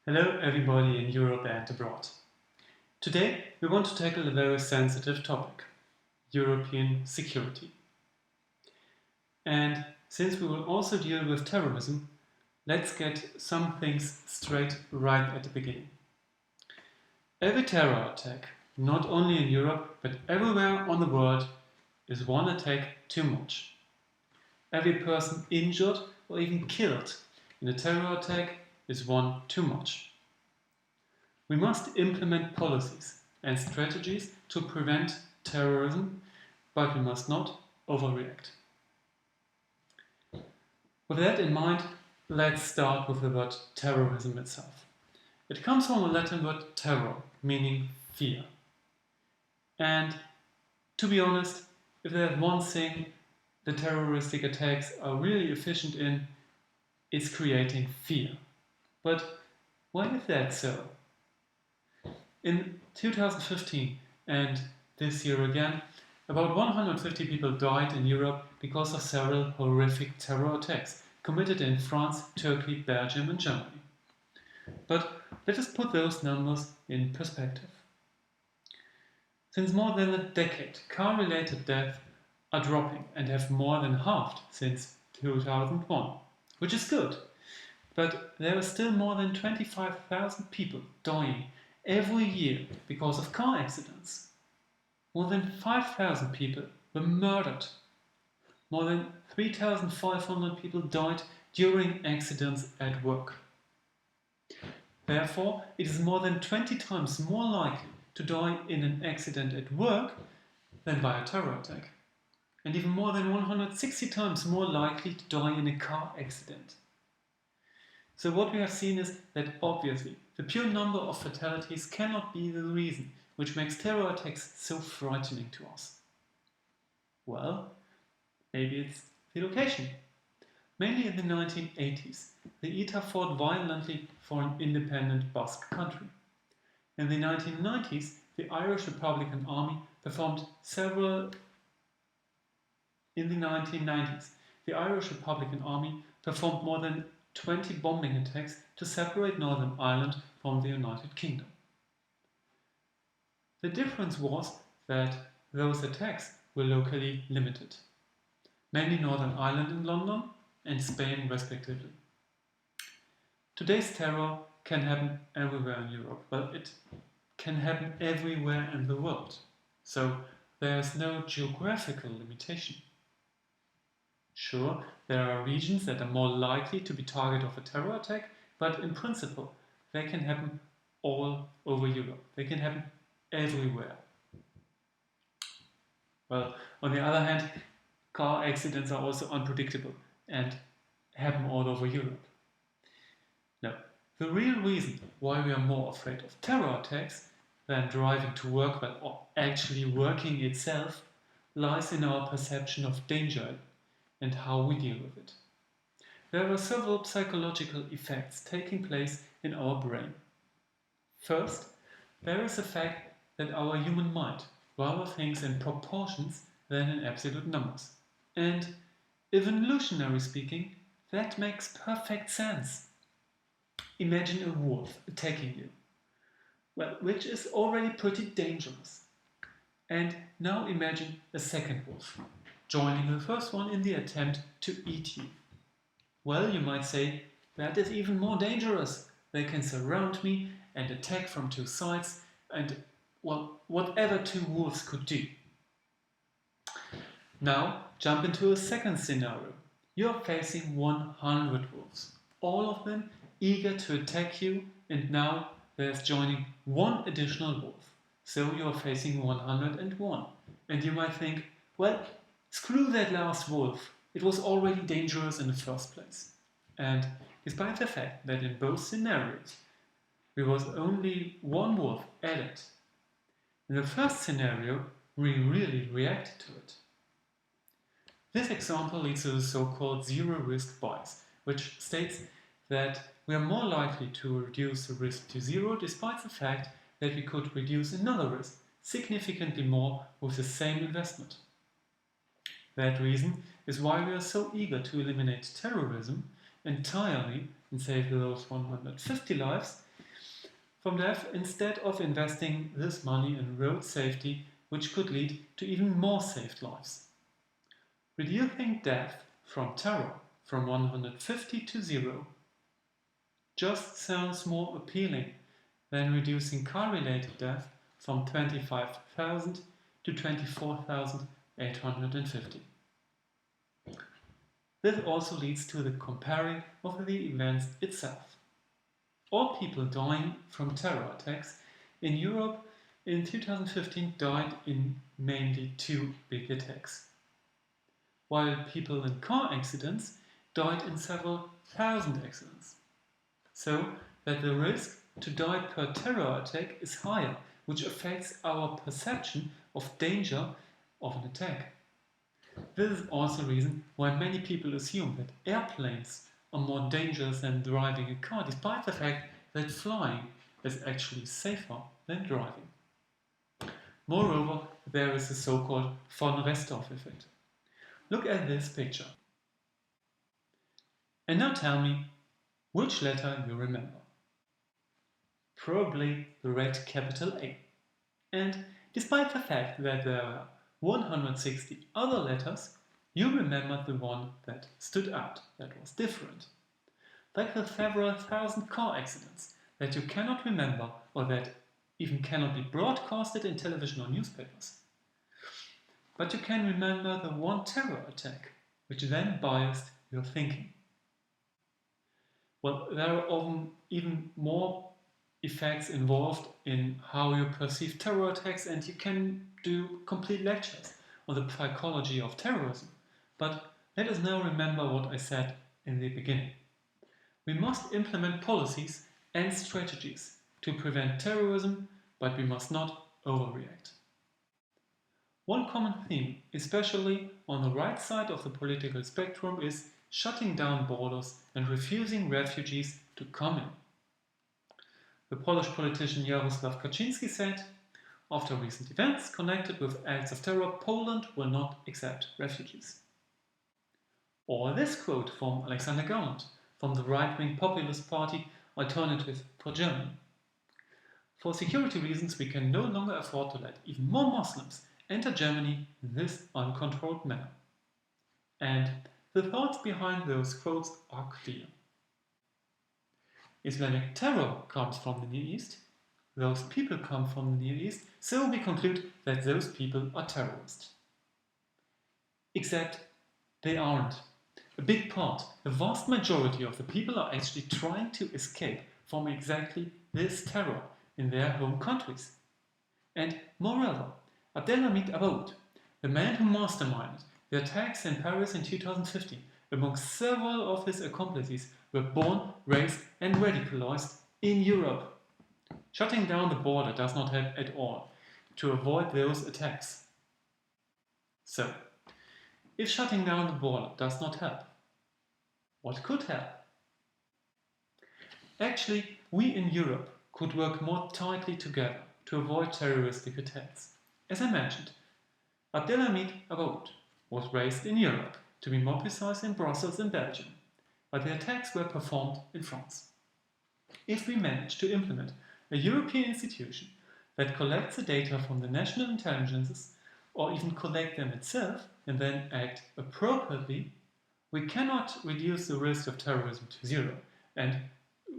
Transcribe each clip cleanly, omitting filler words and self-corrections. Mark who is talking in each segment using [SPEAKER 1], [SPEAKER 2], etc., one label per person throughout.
[SPEAKER 1] Hello everybody in Europe and abroad. Today we want to tackle a very sensitive topic, European security. And since we will also deal with terrorism, let's get some things straight right at the beginning. Every terror attack, not only in Europe but everywhere on the world, is one attack too much. Every person injured or even killed in a terror attack is one too much. We must implement policies and strategies to prevent terrorism, but we must not overreact. With that in mind, let's start with the word terrorism itself. It comes from the Latin word terror, meaning fear. And to be honest, if there's one thing the terroristic attacks are really efficient in, it's creating fear. But why is that so? In 2015 and this year again, about 150 people died in Europe because of several horrific terror attacks committed in France, Turkey, Belgium and Germany. But let us put those numbers in perspective. Since more than a decade, car-related deaths are dropping and have more than halved since 2001, which is good. But there are still more than 25,000 people dying every year because of car accidents. More than 5,000 people were murdered. More than 3,500 people died during accidents at work. Therefore, it is more than 20 times more likely to die in an accident at work than by a terror attack. And even more than 160 times more likely to die in a car accident. So what we have seen is that obviously the pure number of fatalities cannot be the reason which makes terror attacks so frightening to us. Well, maybe it's the location. Mainly in the 1980s, the ETA fought violently for an independent Basque country. In the 1990s, the Irish Republican Army performed more than 20 bombing attacks to separate Northern Ireland from the United Kingdom. The difference was that those attacks were locally limited, mainly Northern Ireland and London and Spain respectively. Today's terror can happen everywhere in Europe, but it can happen everywhere in the world, so there is no geographical limitation. Sure, there are regions that are more likely to be target of a terror attack, but in principle, they can happen all over Europe. They can happen everywhere. Well, on the other hand, car accidents are also unpredictable and happen all over Europe. Now, the real reason why we are more afraid of terror attacks than driving to work or actually working itself lies in our perception of danger and how we deal with it. There are several psychological effects taking place in our brain. First, there is the fact that our human mind rather thinks in proportions than in absolute numbers. And evolutionary speaking, that makes perfect sense. Imagine a wolf attacking you, well, which is already pretty dangerous. And now imagine a second wolf joining the first one in the attempt to eat you. Well, you might say, that is even more dangerous. They can surround me and attack from two sides and, well, whatever two wolves could do. Now, jump into a second scenario. You are facing 100 wolves, all of them eager to attack you, and now there's joining one additional wolf. So you are facing 101. And you might think, well, screw that last wolf. It was already dangerous in the first place. And despite the fact that in both scenarios there was only one wolf added, in the first scenario we really reacted to it. This example leads to the so-called zero-risk bias, which states that we are more likely to reduce the risk to zero despite the fact that we could reduce another risk significantly more with the same investment. That reason is why we are so eager to eliminate terrorism entirely and save those 150 lives, from death instead of investing this money in road safety, which could lead to even more saved lives. Reducing death from terror from 150 to 0 just sounds more appealing than reducing car-related death from 25,000 to 24,850. This also leads to the comparing of the events itself. All people dying from terror attacks in Europe in 2015 died in mainly 2 big attacks, while people in car accidents died in several thousand accidents. So that the risk to die per terror attack is higher, which affects our perception of danger of an attack. This is also the reason why many people assume that airplanes are more dangerous than driving a car, despite the fact that flying is actually safer than driving. Moreover, there is the so-called von Restorff effect. Look at this picture. And now tell me which letter you remember. Probably the red capital A. And despite the fact that there are 160 other letters, you remembered the one that stood out, that was different. Like the several thousand car accidents that you cannot remember or that even cannot be broadcasted in television or newspapers. But you can remember the one terror attack, which then biased your thinking. Well, there are often even more effects involved in how you perceive terror attacks, and you can do complete lectures on the psychology of terrorism. But let us now remember what I said in the beginning. We must implement policies and strategies to prevent terrorism, but we must not overreact. One common theme, especially on the right side of the political spectrum, is shutting down borders and refusing refugees to come in. The Polish politician Jarosław Kaczynski said, after recent events connected with acts of terror, Poland will not accept refugees. Or this quote from Alexander Gauland, from the right-wing populist party Alternative for Germany. For security reasons, we can no longer afford to let even more Muslims enter Germany in this uncontrolled manner. And the thoughts behind those quotes are clear. Islamic terror comes from the Near East, those people come from the Near East, so we conclude that those people are terrorists. Except they aren't. A big part, the vast majority of the people are actually trying to escape from exactly this terror in their home countries. And moreover, Abdelhamid Abaoud, the man who masterminded the attacks in Paris in 2015, among several of his accomplices, were born, raised and radicalized in Europe. Shutting down the border does not help at all to avoid those attacks. So, if shutting down the border does not help, what could help? Actually, we in Europe could work more tightly together to avoid terroristic attacks. As I mentioned, Abdelhamid Abaoud was raised in Europe, to be more precise in Brussels and Belgium, but the attacks were performed in France. If we manage to implement a European institution that collects the data from the national intelligences, or even collect them itself and then act appropriately, we cannot reduce the risk of terrorism to 0. And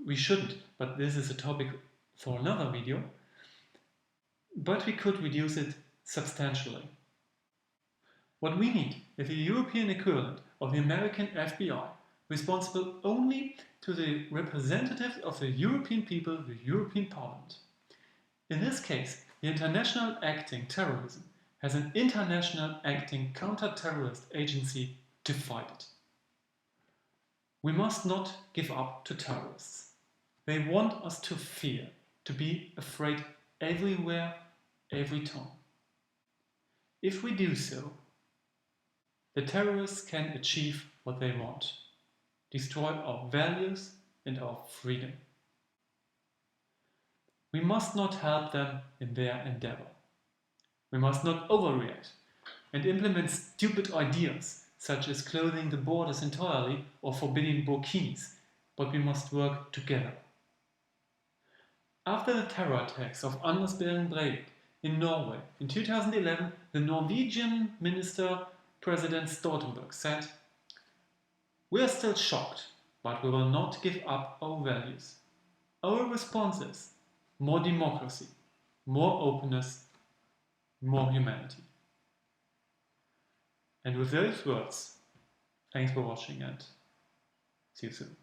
[SPEAKER 1] we shouldn't, but this is a topic for another video. But we could reduce it substantially. What we need is a European equivalent of the American FBI, responsible only to the representatives of the European people, the European Parliament. In this case, the International Acting Terrorism has an International Acting Counter-Terrorist Agency to fight it. We must not give up to terrorists. They want us to fear, to be afraid everywhere, every time. If we do so, the terrorists can achieve what they want, destroy our values and our freedom. We must not help them in their endeavor. We must not overreact and implement stupid ideas such as closing the borders entirely or forbidding burkinis, but we must work together. After the terror attacks of Anders Behring Breivik in Norway in 2011, the Norwegian Minister President Stoltenberg said, "We are still shocked, but we will not give up our values. Our response is more democracy, more openness, more humanity." And with those words, thanks for watching and see you soon.